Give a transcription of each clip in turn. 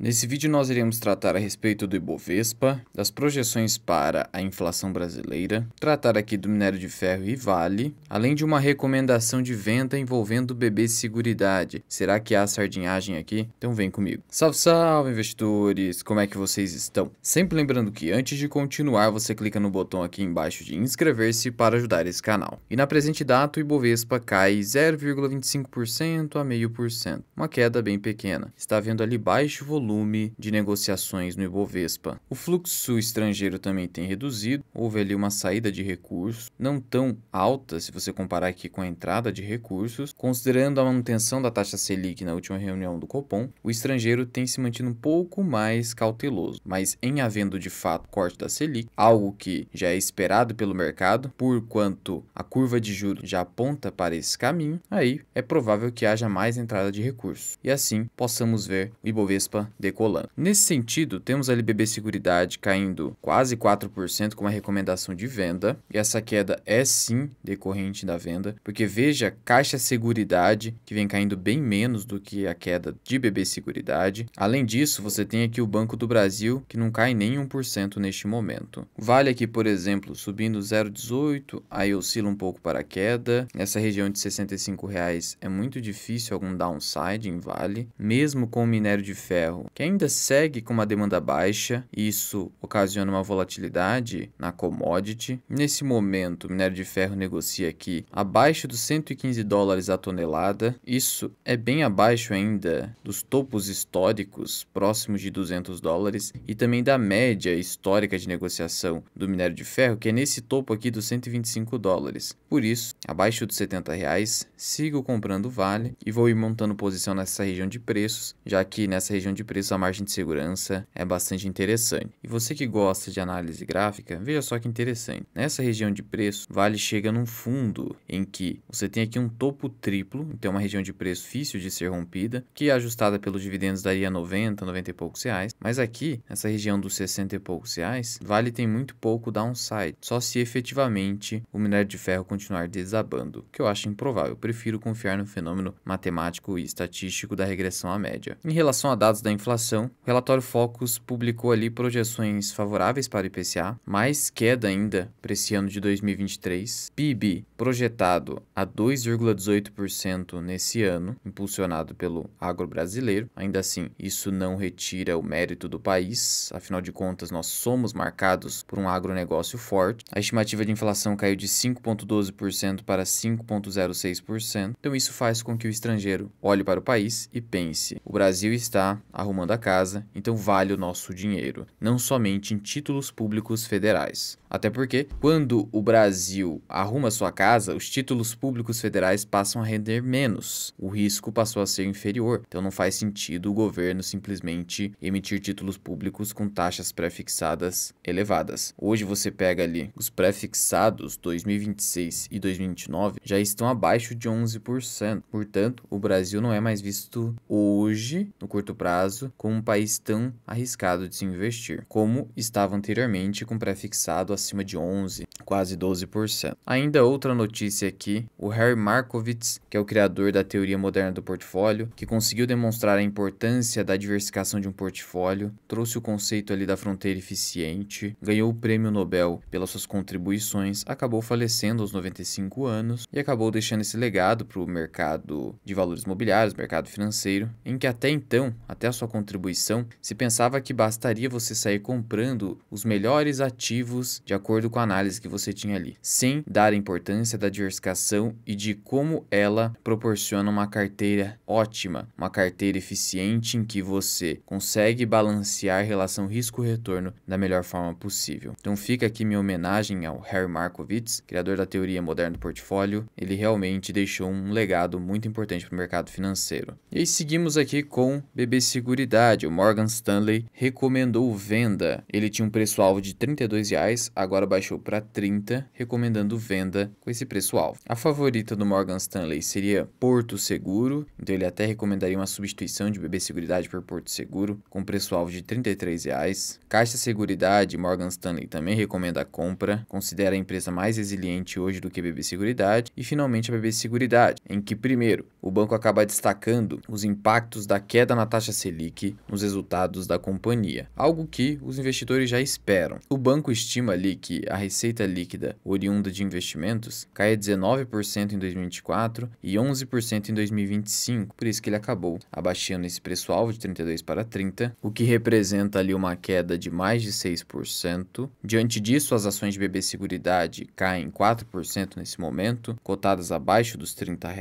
Nesse vídeo nós iremos tratar a respeito do Ibovespa, das projeções para a inflação brasileira, tratar aqui do minério de ferro e Vale, além de uma recomendação de venda envolvendo o BB Seguridade. Será que há sardinhagem aqui? Então vem comigo. Salve, salve, investidores! Como é que vocês estão? Sempre lembrando que antes de continuar, você clica no botão aqui embaixo de inscrever-se para ajudar esse canal. E na presente data, o Ibovespa cai 0,25% a 0,5%, uma queda bem pequena. Está vendo ali baixo volume de negociações no Ibovespa. O fluxo estrangeiro também tem reduzido, houve ali uma saída de recursos, não tão alta se você comparar aqui com a entrada de recursos. Considerando a manutenção da taxa Selic na última reunião do Copom, o estrangeiro tem se mantido um pouco mais cauteloso, mas em havendo de fato corte da Selic, algo que já é esperado pelo mercado, por quanto a curva de juros já aponta para esse caminho, aí é provável que haja mais entrada de recursos, e assim possamos ver o Ibovespa decolando. Nesse sentido, temos a BB Seguridade caindo quase 4% com uma recomendação de venda, e essa queda é sim decorrente da venda, porque veja Caixa Seguridade, que vem caindo bem menos do que a queda de BB Seguridade. Além disso, você tem aqui o Banco do Brasil, que não cai nem 1% neste momento. Vale aqui, por exemplo, subindo 0,18, aí oscila um pouco para a queda. Nessa região de R$ 65,00 é muito difícil algum downside em Vale, mesmo com o minério de ferro, que ainda segue com uma demanda baixa, e isso ocasiona uma volatilidade na commodity. Nesse momento, o minério de ferro negocia aqui abaixo dos $115 a tonelada. Isso é bem abaixo ainda dos topos históricos, próximos de $200, e também da média histórica de negociação do minério de ferro, que é nesse topo aqui dos $125. Por isso, abaixo dos R$ 70,00, sigo comprando Vale e vou ir montando posição nessa região de preços, já que nessa região de preços a margem de segurança é bastante interessante. E você que gosta de análise gráfica, veja só que interessante. Nessa região de preço, Vale chega num fundo em que você tem aqui um topo triplo, então uma região de preço difícil de ser rompida, que ajustada pelos dividendos daria 90 e poucos reais, mas aqui, nessa região dos 60 e poucos reais, Vale tem muito pouco downside, só se efetivamente o minério de ferro continuar desabando, que eu acho improvável. Eu prefiro confiar no fenômeno matemático e estatístico da regressão à média. Em relação a dados da inflação, o relatório Focus publicou ali projeções favoráveis para o IPCA, mais queda ainda para esse ano de 2023, PIB projetado a 2,18% nesse ano, impulsionado pelo agro brasileiro. Ainda assim, isso não retira o mérito do país, afinal de contas nós somos marcados por um agronegócio forte. A estimativa de inflação caiu de 5,12% para 5,06%, então isso faz com que o estrangeiro olhe para o país e pense: o Brasil está arrumando a casa, então vale o nosso dinheiro, não somente em títulos públicos federais. Até porque, quando o Brasil arruma sua casa, os títulos públicos federais passam a render menos, o risco passou a ser inferior, então não faz sentido o governo simplesmente emitir títulos públicos com taxas pré-fixadas elevadas. Hoje você pega ali os pré-fixados 2026 e 2029 já estão abaixo de 11%, portanto o Brasil não é mais visto hoje, no curto prazo, como um país tão arriscado de se investir, como estava anteriormente com pré-fixado acima de 11%, quase 12%. Ainda outra notícia aqui, o Harry Markowitz, que é o criador da teoria moderna do portfólio, que conseguiu demonstrar a importância da diversificação de um portfólio, trouxe o conceito ali da fronteira eficiente, ganhou o prêmio Nobel pelas suas contribuições, acabou falecendo aos 95 anos e acabou deixando esse legado para o mercado de valores imobiliários, mercado financeiro, em que até então, até a sua contribuição, se pensava que bastaria você sair comprando os melhores ativos de acordo com a análise que você tinha ali, sem dar a importância da diversificação e de como ela proporciona uma carteira ótima, uma carteira eficiente em que você consegue balancear relação risco-retorno da melhor forma possível. Então fica aqui minha homenagem ao Harry Markowitz, criador da teoria moderna do portfólio. Ele realmente deixou um legado muito importante para o mercado financeiro. E aí seguimos aqui com BB Seguridade. O Morgan Stanley recomendou venda. Ele tinha um preço-alvo de R$ 32,00, agora baixou para 30, recomendando venda com esse preço-alvo. A favorita do Morgan Stanley seria Porto Seguro, então ele até recomendaria uma substituição de BB Seguridade por Porto Seguro, com preço-alvo de R$ 33,00. Caixa Seguridade, Morgan Stanley também recomenda a compra, considera a empresa mais resiliente hoje do que BB Seguridade. E finalmente a BB Seguridade, em que primeiro, o banco acaba destacando os impactos da queda na taxa Selic, Selic nos resultados da companhia, algo que os investidores já esperam. O banco estima ali que a receita líquida oriunda de investimentos cai a 19% em 2024 e 11% em 2025, por isso que ele acabou abaixando esse preço-alvo de 32 para 30, o que representa ali uma queda de mais de 6%. Diante disso, as ações de BB Seguridade caem 4% nesse momento, cotadas abaixo dos R$ 30.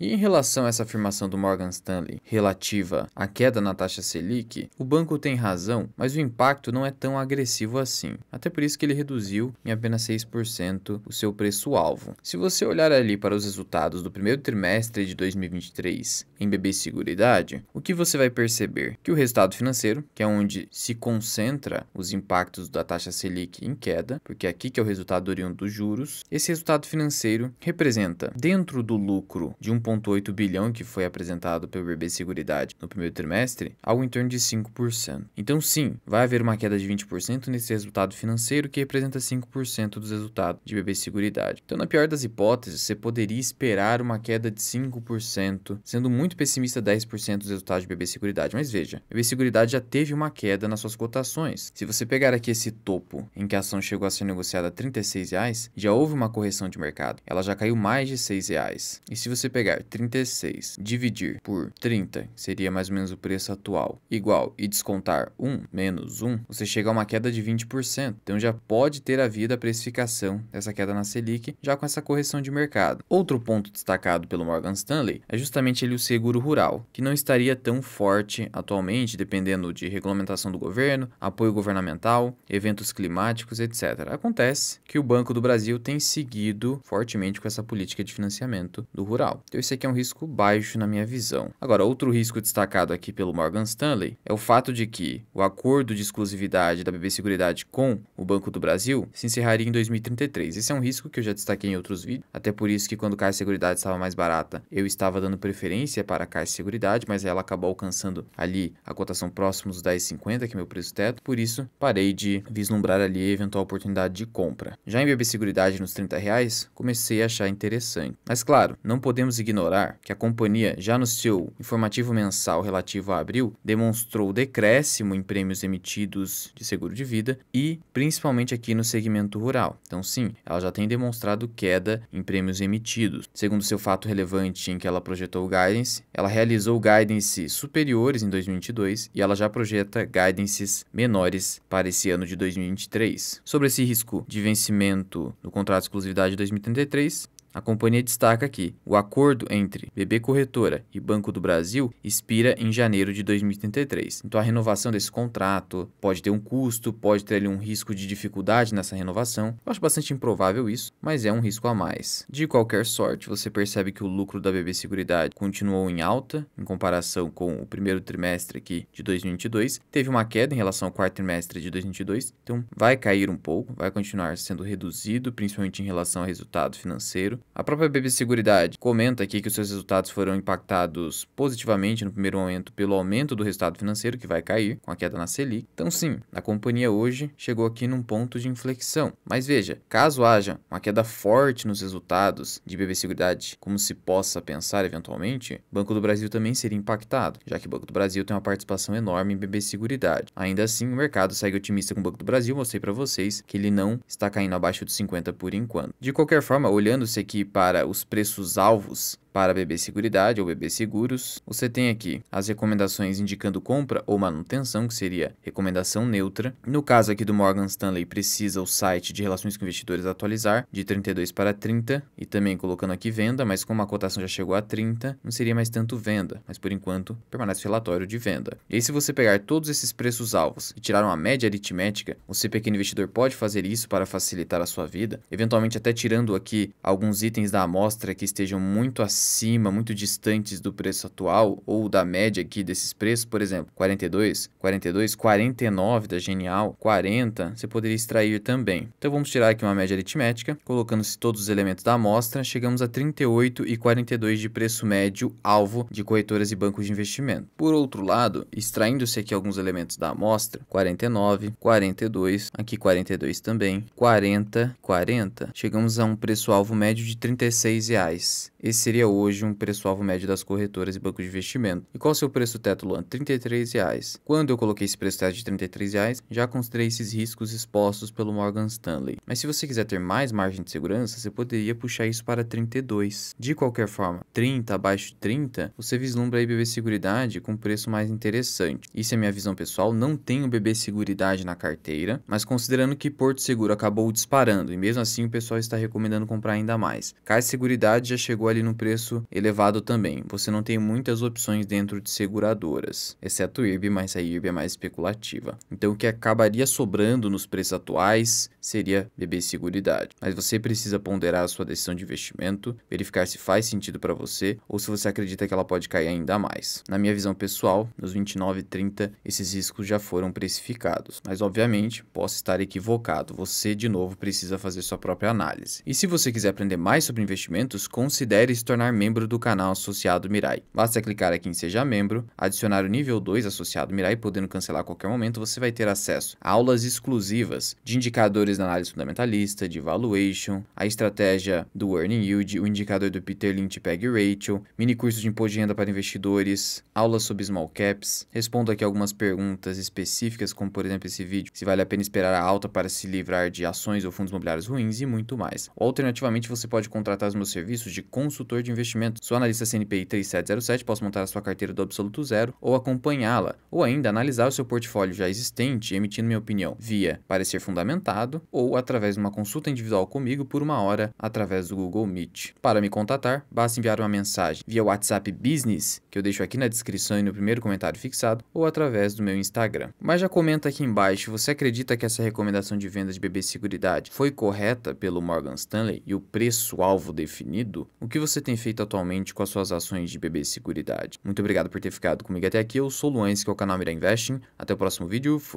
E em relação a essa afirmação do Morgan Stanley relativa à queda na taxa Selic, o banco tem razão, mas o impacto não é tão agressivo assim. Até por isso que ele reduziu em apenas 6% o seu preço-alvo. Se você olhar ali para os resultados do primeiro trimestre de 2023 em BB Seguridade, o que você vai perceber? Que o resultado financeiro, que é onde se concentra os impactos da taxa Selic em queda, porque é aqui que é o resultado oriundo dos juros, esse resultado financeiro representa, dentro do lucro de 1,8 bilhão que foi apresentado pelo BB Seguridade no primeiro trimestre, algo em torno de 5%. Então sim, vai haver uma queda de 20% nesse resultado financeiro que representa 5% dos resultados de BB Seguridade. Então, na pior das hipóteses, você poderia esperar uma queda de 5%, sendo muito pessimista 10% dos resultados de BB Seguridade. Mas veja, BB Seguridade já teve uma queda nas suas cotações. Se você pegar aqui esse topo em que a ação chegou a ser negociada a R$ 36, já houve uma correção de mercado. Ela já caiu mais de R$ 6. E se você pegar 36, dividir por 30, seria mais ou menos o preço atual, igual, e descontar 1 menos 1, você chega a uma queda de 20%. Então já pode ter havido a precificação dessa queda na Selic, já com essa correção de mercado. Outro ponto destacado pelo Morgan Stanley é justamente ele o seguro rural, que não estaria tão forte atualmente, dependendo de regulamentação do governo, apoio governamental, eventos climáticos, etc. Acontece que o Banco do Brasil tem seguido fortemente com essa política de financiamento do rural. Então esse aqui é um risco baixo na minha visão. Agora, outro risco destacado aqui pelo Morgan Stanley é o fato de que o acordo de exclusividade da BB Seguridade com o Banco do Brasil se encerraria em 2033. Esse é um risco que eu já destaquei em outros vídeos, até por isso que quando a Caixa Seguridade estava mais barata, eu estava dando preferência para a Caixa Seguridade, mas ela acabou alcançando ali a cotação próximo dos 10,50, que é meu preço teto, por isso parei de vislumbrar ali a eventual oportunidade de compra. Já em BB Seguridade nos R$ 30, comecei a achar interessante. Mas claro, não podemos ignorar que a companhia, já no seu informativo mensal relativo a abril, demonstrou decréscimo em prêmios emitidos de seguro de vida e principalmente aqui no segmento rural. Então sim, ela já tem demonstrado queda em prêmios emitidos. Segundo seu fato relevante em que ela projetou o guidance, ela realizou guidances superiores em 2022 e ela já projeta guidances menores para esse ano de 2023. Sobre esse risco de vencimento do contrato de exclusividade de 2033, a companhia destaca que o acordo entre BB Corretora e Banco do Brasil expira em janeiro de 2033. Então a renovação desse contrato pode ter um custo, pode ter ali um risco de dificuldade nessa renovação. Eu acho bastante improvável isso, mas é um risco a mais. De qualquer sorte, você percebe que o lucro da BB Seguridade continuou em alta em comparação com o primeiro trimestre aqui de 2022. Teve uma queda em relação ao quarto trimestre de 2022, então vai cair um pouco, vai continuar sendo reduzido, principalmente em relação ao resultado financeiro. A própria BB Seguridade comenta aqui que os seus resultados foram impactados positivamente no primeiro momento pelo aumento do resultado financeiro, que vai cair com a queda na Selic. Então sim, a companhia hoje chegou aqui num ponto de inflexão. Mas veja, caso haja uma queda forte nos resultados de BB Seguridade, como se possa pensar eventualmente, o Banco do Brasil também seria impactado, já que o Banco do Brasil tem uma participação enorme em BB Seguridade. Ainda assim, o mercado segue otimista com o Banco do Brasil. Mostrei para vocês que ele não está caindo abaixo de 50 por enquanto. De qualquer forma, olhando-se aqui para os preços-alvos para BB Seguridade ou BB Seguros, você tem aqui as recomendações indicando compra ou manutenção, que seria recomendação neutra. No caso aqui do Morgan Stanley, precisa o site de relações com investidores atualizar de 32 para 30 e também colocando aqui venda, mas como a cotação já chegou a 30, não seria mais tanto venda, mas por enquanto permanece relatório de venda. E aí, se você pegar todos esses preços-alvos e tirar uma média aritmética, você, pequeno investidor, pode fazer isso para facilitar a sua vida, eventualmente até tirando aqui alguns itens da amostra que estejam muito acima, muito distantes do preço atual ou da média aqui desses preços. Por exemplo, 42, 49 da Genial, 40, você poderia extrair também. Então vamos tirar aqui uma média aritmética, colocando-se todos os elementos da amostra, chegamos a 38,42 de preço médio alvo de corretoras e bancos de investimento. Por outro lado, extraindo-se aqui alguns elementos da amostra, 49, 42, aqui 42 também, 40, chegamos a um preço alvo médio de R$ 36. Esse seria hoje um preço-alvo médio das corretoras e bancos de investimento. E qual é o seu preço teto, Luan? R$ 33,00. Quando eu coloquei esse preço teto de R$ 33,00, já considerei esses riscos expostos pelo Morgan Stanley. Mas se você quiser ter mais margem de segurança, você poderia puxar isso para 32. De qualquer forma, 30 abaixo de 30, você vislumbra aí BB Seguridade com preço mais interessante. Isso é minha visão pessoal, não tenho BB Seguridade na carteira, mas considerando que Porto Seguro acabou disparando e mesmo assim o pessoal está recomendando comprar ainda mais. Caixa Seguridade já chegou ali no preço elevado também. Você não tem muitas opções dentro de seguradoras, exceto IRB, mas a IRB é mais especulativa. Então o que acabaria sobrando nos preços atuais seria BB Seguridade. Mas você precisa ponderar a sua decisão de investimento, verificar se faz sentido para você ou se você acredita que ela pode cair ainda mais. Na minha visão pessoal, nos 29 e 30, esses riscos já foram precificados. Mas obviamente, posso estar equivocado. Você, de novo, precisa fazer sua própria análise. E se você quiser aprender mais sobre investimentos, considere se tornar membro do canal Associado Mirai. Basta clicar aqui em Seja Membro, adicionar o nível 2 Associado Mirai, podendo cancelar a qualquer momento, você vai ter acesso a aulas exclusivas de indicadores da análise fundamentalista, de valuation, a estratégia do Earning Yield, o indicador do Peter Lynch Peg Ratio, mini curso de imposto de renda para investidores, aulas sobre small caps. Respondo aqui algumas perguntas específicas, como por exemplo esse vídeo, se vale a pena esperar a alta para se livrar de ações ou fundos imobiliários ruins e muito mais. Ou, alternativamente, você pode contratar os meus serviços de consultor de investimento. Sou analista CNPI 3707, posso montar a sua carteira do absoluto zero ou acompanhá-la, ou ainda analisar o seu portfólio já existente, emitindo minha opinião via parecer fundamentado ou através de uma consulta individual comigo por 1 hora através do Google Meet. Para me contatar, basta enviar uma mensagem via WhatsApp Business, que eu deixo aqui na descrição e no primeiro comentário fixado, ou através do meu Instagram. Mas já comenta aqui embaixo, você acredita que essa recomendação de venda de BB Seguridade foi correta pelo Morgan Stanley e o preço-alvo definido? O que você tem feito atualmente com as suas ações de BB Seguridade? Muito obrigado por ter ficado comigo até aqui, eu sou o Luan, esse que é o canal Mirai Investing. Até o próximo vídeo, fui!